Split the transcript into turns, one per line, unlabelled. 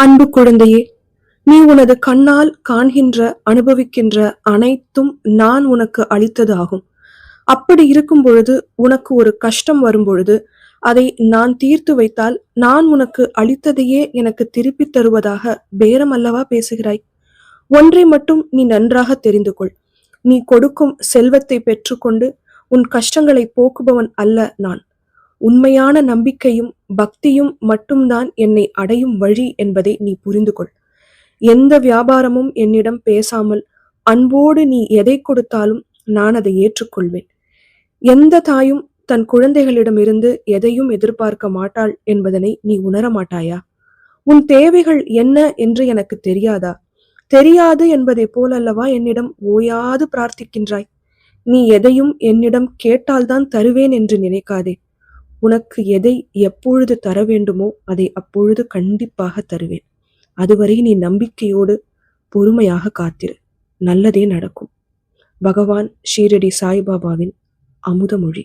அன்பு குழந்தையே, நீ உனது கண்ணால் காண்கின்ற அனுபவிக்கின்ற அனைத்தும் நான் உனக்கு அளித்தது ஆகும். அப்படி இருக்கும் பொழுது உனக்கு ஒரு கஷ்டம் வரும்பொழுது அதை நான் தீர்த்து வைத்தால் நான் உனக்கு அளித்ததையே எனக்கு திருப்பித் தருவதாக பேரம் அல்லவா பேசுகிறாய்? ஒன்றை மட்டும் நீ நன்றாக தெரிந்து கொள். நீ கொடுக்கும் செல்வத்தை பெற்றுக்கொண்டு உன் கஷ்டங்களை போக்குபவன் அல்ல நான். உண்மையான நம்பிக்கையும் பக்தியும் மட்டும்தான் என்னை அடையும் வழி என்பதை நீ புரிந்து கொள். எந்த வியாபாரமும் என்னிடம் பேசாமல் அன்போடு நீ எதை கொடுத்தாலும் நான் அதை ஏற்றுக்கொள்வேன். எந்த தாயும் தன் குழந்தைகளிடமிருந்து எதையும் எதிர்பார்க்க மாட்டாள் என்பதனை நீ உணர மாட்டாயா? உன் தேவைகள் என்ன என்று எனக்கு தெரியாதா? தெரியாது என்பதை போலல்லவா என்னிடம் ஓயாது பிரார்த்திக்கின்றாய். நீ எதையும் என்னிடம் கேட்டால்தான் தருவேன் என்று நினைக்காதே. உனக்கு எதை எப்பொழுது தர வேண்டுமோ அதை அப்பொழுது கண்டிப்பாக தருவேன். அதுவரை நீ நம்பிக்கையோடு பொறுமையாக காத்திரு. நல்லதே நடக்கும். பகவான் ஷீரடி சாய்பாபாவின் அமுதமொழி.